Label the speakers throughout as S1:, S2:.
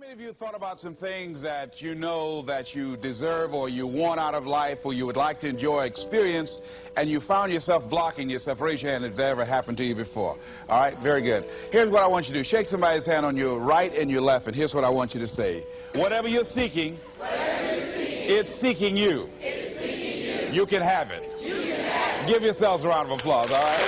S1: many of you thought about some things that you know that you deserve or you want out of life or you would like to enjoy experience, and you found yourself blocking yourself? Raise your hand if that ever happened to you before. All right, very good. Here's what I want you to do. Shake somebody's hand on your right and your left, and here's what I want you to say. Whatever you're seeking, it's seeking you.
S2: It's seeking you.
S1: You can have it.
S2: You can have it.
S1: Give yourselves a round of applause, all right?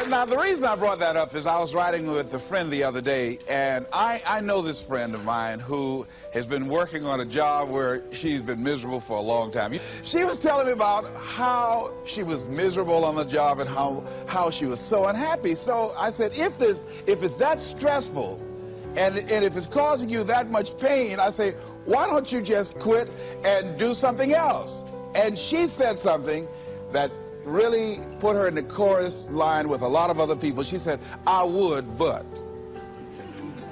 S1: Now, the reason I brought that up is I was riding with a friend the other day, and I know this friend of mine who has been working on a job where she's been miserable for a long time. She was telling me about how she was miserable on the job and how she was so unhappy. So I said, if it's that stressful and if it's causing you that much pain, I say, why don't you just quit and do something else? And she said something that really put her in the chorus line with a lot of other people. She said, I would, but.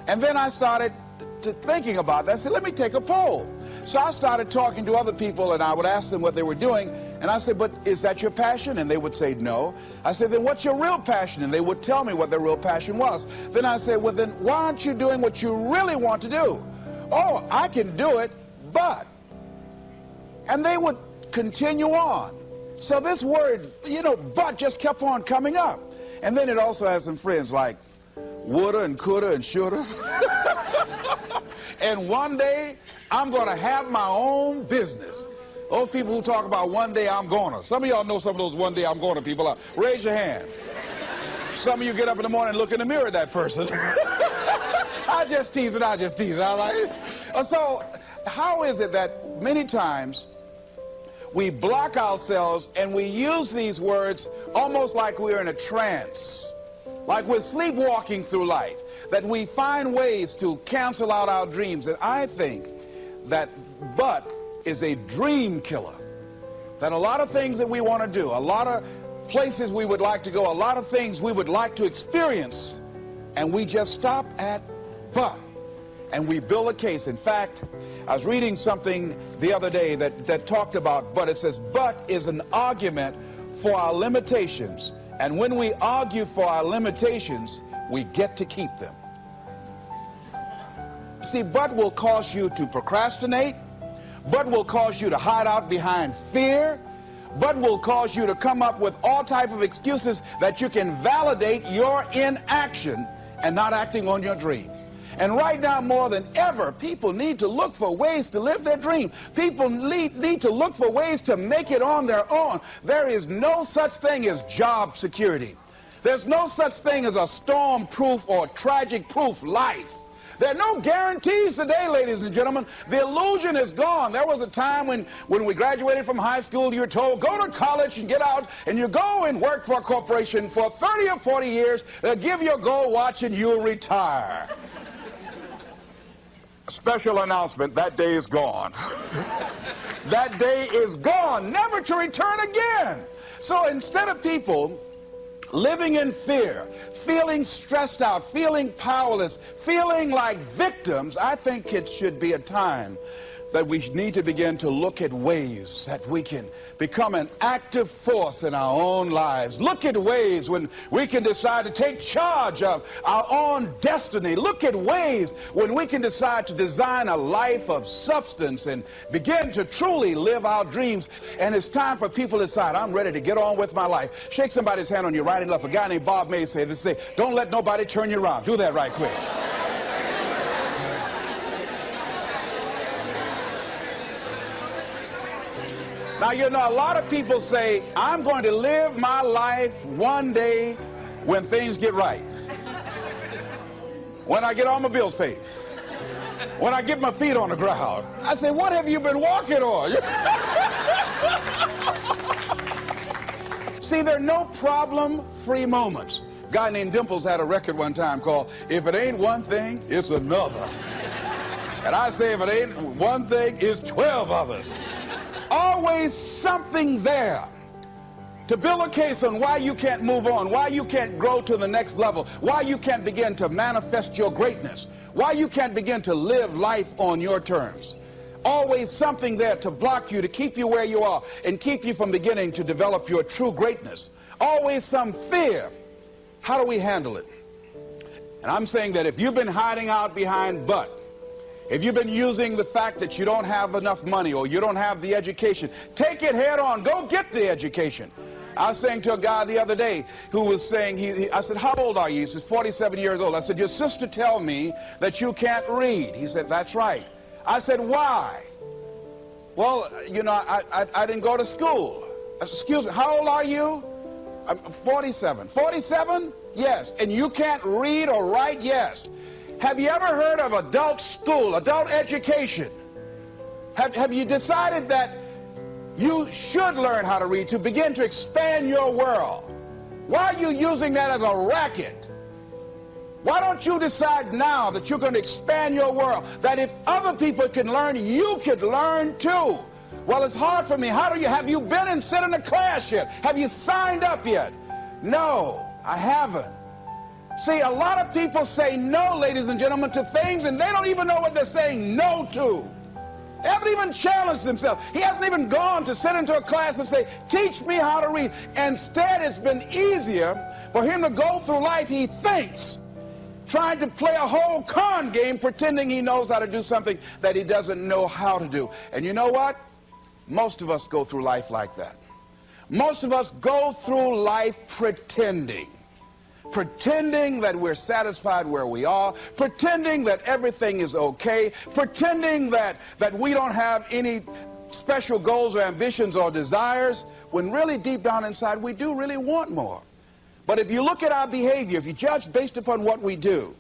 S1: And then I started thinking about that. I said, let me take a poll. So I started talking to other people, and I would ask them what they were doing. And I said, but is that your passion? And they would say no. I said, then what's your real passion? And they would tell me what their real passion was. Then I said, well, then why aren't you doing what you really want to do? Oh, I can do it, but. And they would continue on. So this word, but just kept on coming up. And then it also has some friends like woulda and coulda and shoulda. And one day, I'm going to have my own business. Those people who talk about one day I'm gonna. Some of y'all know some of those one day I'm gonna people. Raise your hand. Some of you get up in the morning and look in the mirror at that person. I just tease it, all right? So how is it that many times we block ourselves and we use these words almost like we're in a trance, like we're sleepwalking through life, that we find ways to cancel out our dreams? And I think that but is a dream killer. That a lot of things that we want to do, a lot of places we would like to go, a lot of things we would like to experience, and we just stop at but. And we build a case. In fact, I was reading something the other day that talked about but. It says, but is an argument for our limitations. And when we argue for our limitations, we get to keep them. See, but will cause you to procrastinate. But will cause you to hide out behind fear. But will cause you to come up with all type of excuses that you can validate your inaction and not acting on your dream. And right now, more than ever, people need to look for ways to live their dream. People need to look for ways to make it on their own. There is no such thing as job security. There's no such thing as a storm-proof or tragic-proof life. There are no guarantees today, ladies and gentlemen. The illusion is gone. There was a time when we graduated from high school, you were told, go to college and get out, and you go and work for a corporation for 30 or 40 years. They'll give you a gold watch and you'll retire. Special announcement, that day is gone. That day is gone, never to return again. So instead of people living in fear, feeling stressed out, feeling powerless, feeling like victims, I think it should be a time that we need to begin to look at ways that we can become an active force in our own lives. Look at ways when we can decide to take charge of our own destiny. Look at ways when we can decide to design a life of substance and begin to truly live our dreams. And it's time for people to decide, I'm ready to get on with my life. Shake somebody's hand on your right and left. A guy named Bob May said this, don't let nobody turn you around. Do that right quick. Now, a lot of people say, I'm going to live my life one day when things get right. When I get all my bills paid. When I get my feet on the ground. I say, what have you been walking on? See, there are no problem-free moments. A guy named Dimples had a record one time called, If It Ain't One Thing, It's Another. And I say, if it ain't one thing, it's 12 others. Always something there to build a case on why you can't move on, why you can't grow to the next level, why you can't begin to manifest your greatness, why you can't begin to live life on your terms. Always something there to block you, to keep you where you are, and keep you from beginning to develop your true greatness. Always some fear. How do we handle it? And I'm saying that if you've been hiding out behind but, if you've been using the fact that you don't have enough money or you don't have the education, take it head on. Go get the education. I was saying to a guy the other day who was saying, I said, how old are you? He says, 47 years old. I said, your sister tell me that you can't read. He said, that's right. I said, why? Well, you know, I didn't go to school. Excuse me, how old are you? I'm 47. 47? Yes. And you can't read or write? Yes. Have you ever heard of adult school, adult education? Have you decided that you should learn how to read to begin to expand your world? Why are you using that as a racket? Why don't you decide now that you're going to expand your world, that if other people can learn, you could learn too? Well, it's hard for me. Have you been and sit in a class yet? Have you signed up yet? No, I haven't. See, a lot of people say no, ladies and gentlemen, to things, and they don't even know what they're saying no to. They haven't even challenged themselves. He hasn't even gone to sit into a class and say, teach me how to read. Instead, it's been easier for him to go through life, he thinks, trying to play a whole con game, pretending he knows how to do something that he doesn't know how to do. And you know what? Most of us go through life like that. Most of us go through life pretending that we're satisfied where we are, pretending that everything is okay, pretending that we don't have any special goals or ambitions or desires, when really deep down inside we do really want more. But if you look at our behavior, if you judge based upon what we do,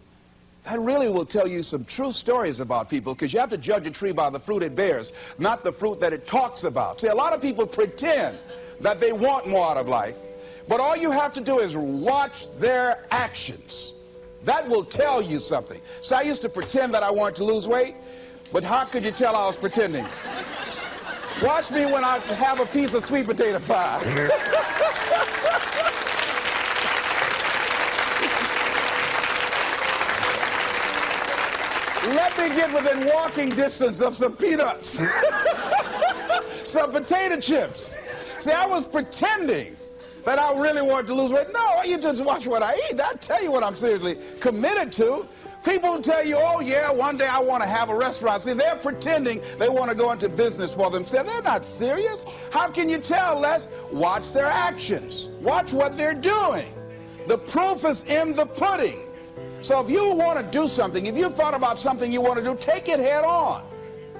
S1: that really will tell you some true stories about people, because you have to judge a tree by the fruit it bears, not the fruit that it talks about. See, a lot of people pretend that they want more out of life, but all you have to do is watch their actions. That will tell you something. So I used to pretend that I wanted to lose weight, but how could you tell I was pretending? Watch me when I have a piece of sweet potato pie. Let me get within walking distance of some peanuts, some potato chips. See, I was pretending that I really wanted to lose weight. No, you just watch what I eat. I'll tell you what I'm seriously committed to. People will tell you, oh yeah, one day I want to have a restaurant. See, they're pretending they want to go into business for themselves. They're not serious. How can you tell, Les? Watch their actions. Watch what they're doing. The proof is in the pudding. So if you want to do something, if you thought about something you want to do, take it head on.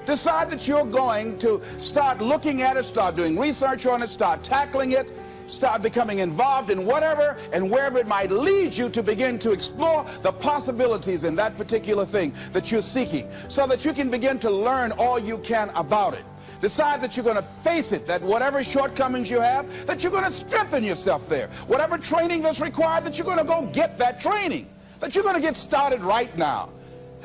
S1: Decide that you're going to start looking at it, start doing research on it, start tackling it, start becoming involved in whatever and wherever it might lead you, to begin to explore the possibilities in that particular thing that you're seeking, so that you can begin to learn all you can about it. Decide that you're going to face it, that whatever shortcomings you have, that you're going to strengthen yourself there. Whatever training that's required, that you're going to go get that training, that you're going to get started right now.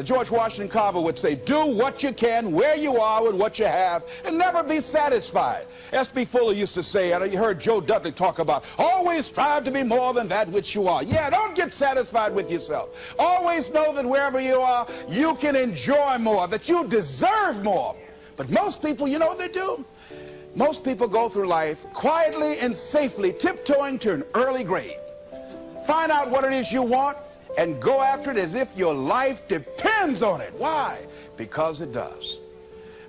S1: George Washington Carver would say, do what you can, where you are with what you have, and never be satisfied. S.B. Fuller used to say, and you heard Joe Dudley talk about, always strive to be more than that which you are. Yeah, don't get satisfied with yourself. Always know that wherever you are, you can enjoy more, that you deserve more. But most people, you know what they do? Most people go through life quietly and safely, tiptoeing to an early grave. Find out what it is you want, and go after it as if your life depends on it. Why? Because it does.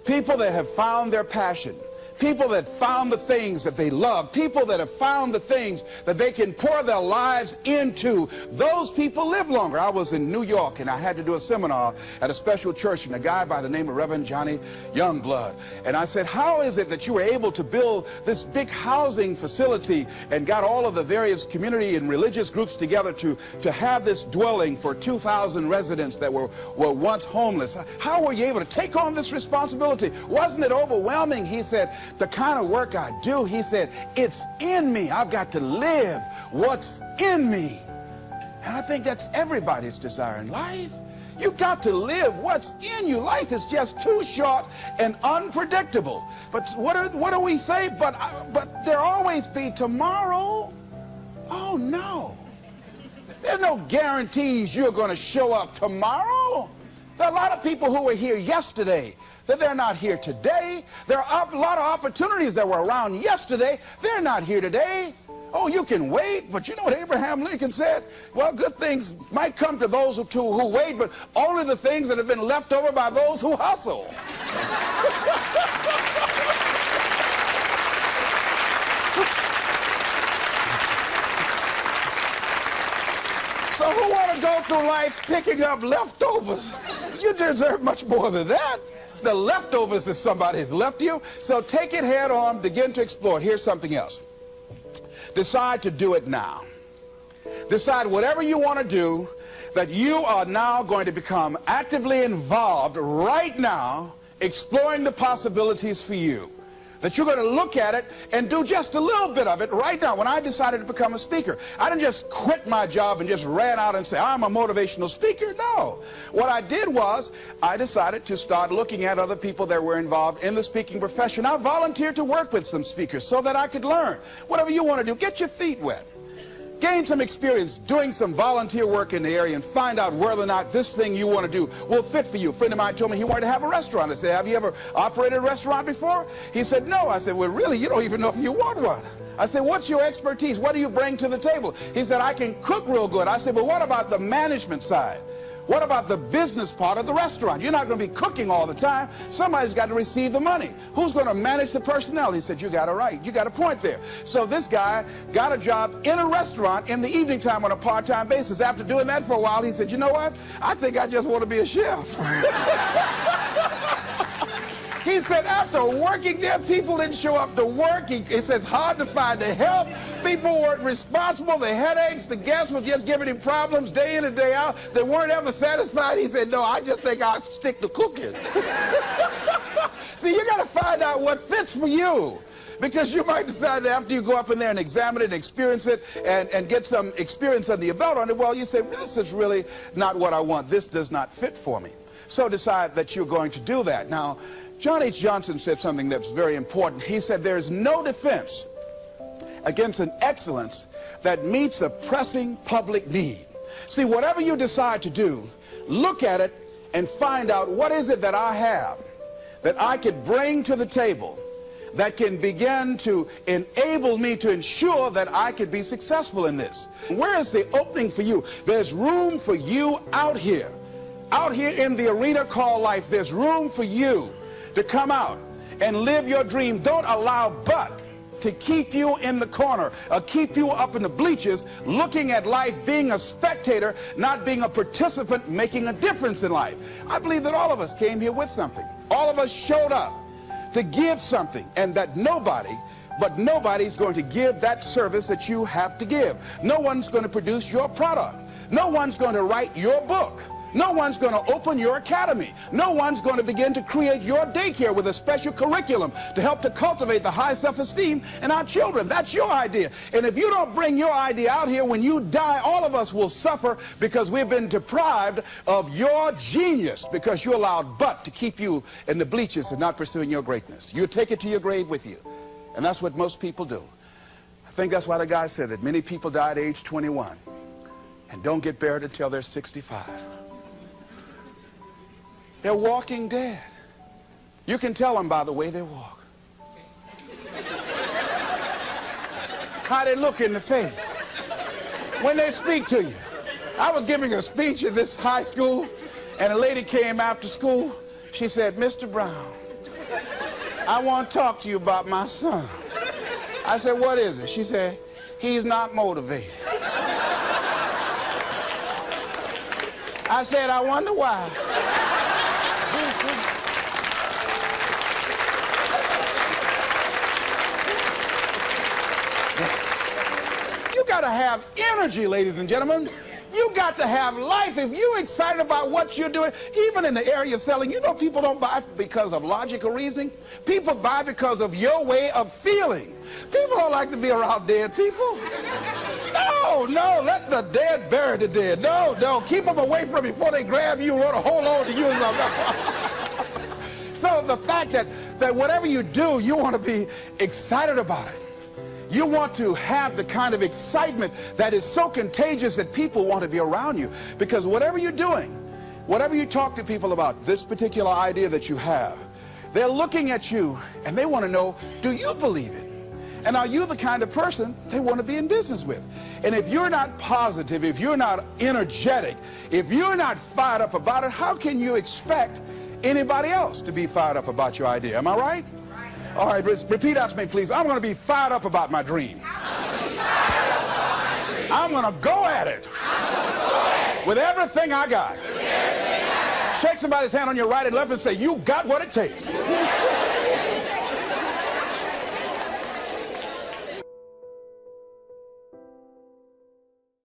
S1: People that have found their passion, people that found the things that they love, people that have found the things that they can pour their lives into, those people live longer. I was in New York and I had to do a seminar at a special church, and a guy by the name of Reverend Johnny Youngblood. And I said, how is it that you were able to build this big housing facility and got all of the various community and religious groups together to have this dwelling for 2,000 residents that were once homeless? How were you able to take on this responsibility? Wasn't it overwhelming? He said, the kind of work I do, he said, it's in me. I've got to live what's in me. And I think that's everybody's desire in life. You got to live what's in you. Life is just too short and unpredictable. But what do we say? But there always be tomorrow. Oh no. There's no guarantees you're going to show up tomorrow. There are a lot of people who were here yesterday that they're not here today. There are a lot of opportunities that were around yesterday. They're not here today. Oh, you can wait, but you know what Abraham Lincoln said? Well, good things might come to those who wait, but only the things that have been left over by those who hustle. So who want to go through life picking up leftovers? You deserve much more than that. The leftovers that somebody has left you. So take it head on, begin to explore it. Here's something else. Decide to do it now. Decide whatever you want to do, that you are now going to become actively involved right now, exploring the possibilities for you. That you're going to look at it and do just a little bit of it right now. When I decided to become a speaker, I didn't just quit my job and just ran out and say, I'm a motivational speaker. No. What I did was, I decided to start looking at other people that were involved in the speaking profession. I volunteered to work with some speakers so that I could learn. Whatever you want to do, get your feet wet. Gain some experience doing some volunteer work in the area and find out whether or not this thing you want to do will fit for you. A friend of mine told me he wanted to have a restaurant. I said, have you ever operated a restaurant before? He said, no. I said, well, really, you don't even know if you want one. I said, what's your expertise? What do you bring to the table? He said, I can cook real good. I said, well, what about the management side? What about the business part of the restaurant? You're not going to be cooking all the time. Somebody's got to receive the money. Who's going to manage the personnel? He said, you got it right. You got a point there. So this guy got a job in a restaurant in the evening time on a part-time basis. After doing that for a while, he said, you know what? I think I just want to be a chef. He said after working there, people didn't show up to work. He said it's hard to find the help. People weren't responsible. The headaches, the guests were just giving him problems day in and day out. They weren't ever satisfied. He said, no, I just think I'll stick to cooking. See, you got to find out what fits for you. Because you might decide that after you go up in there and examine it and experience it and get some experience under your belt on it, well, you say, this is really not what I want. This does not fit for me. So decide that you're going to do that. Now, John H. Johnson said something that's very important. He said, there's no defense against an excellence that meets a pressing public need. See, whatever you decide to do, look at it and find out what is it that I have that I could bring to the table that can begin to enable me to ensure that I could be successful in this. Where is the opening for you? There's room for you out here in the arena called life. There's room for you to come out and live your dream. Don't allow but to keep you in the corner or keep you up in the bleachers looking at life, being a spectator, not being a participant, making a difference in life. I believe that all of us came here with something. All of us showed up to give something, and that nobody's going to give that service that you have to give. No one's going to produce your product. No one's going to write your book. No one's going to open your academy. No one's going to begin to create your daycare with a special curriculum to help to cultivate the high self-esteem in our children. That's your idea. And if you don't bring your idea out here, when you die, all of us will suffer because we've been deprived of your genius because you allowed but to keep you in the bleachers and not pursuing your greatness. You take it to your grave with you. And that's what most people do. I think that's why the guy said that many people die at age 21 and don't get buried until they're 65. They're walking dead. You can tell them by the way they walk. How they look in the face. When they speak to you. I was giving a speech at this high school, and a lady came after school. She said, Mr. Brown, I want to talk to you about my son. I said, what is it? She said, he's not motivated. I said, I wonder why. You got to have energy, ladies and gentlemen. You got to have life. If you're excited about what you're doing, even in the area of selling, you know people don't buy because of logical reasoning. People buy because of your way of feeling. People don't like to be around dead people. No, let the dead bury the dead. No, keep them away from you before they grab you and want to hold on to you. So the fact that whatever you do, you want to be excited about it. You want to have the kind of excitement that is so contagious that people want to be around you. Because whatever you're doing, whatever you talk to people about this particular idea that you have, they're looking at you and they want to know, do you believe it? And are you the kind of person they want to be in business with? And if you're not positive, if you're not energetic, if you're not fired up about it, how can you expect anybody else to be fired up about your idea? Am I right? All right, repeat after me, please. I'm going to be fired up about my dream. I'm going to go at it with everything I got. Shake somebody's hand on your right and left and say, you got what it takes.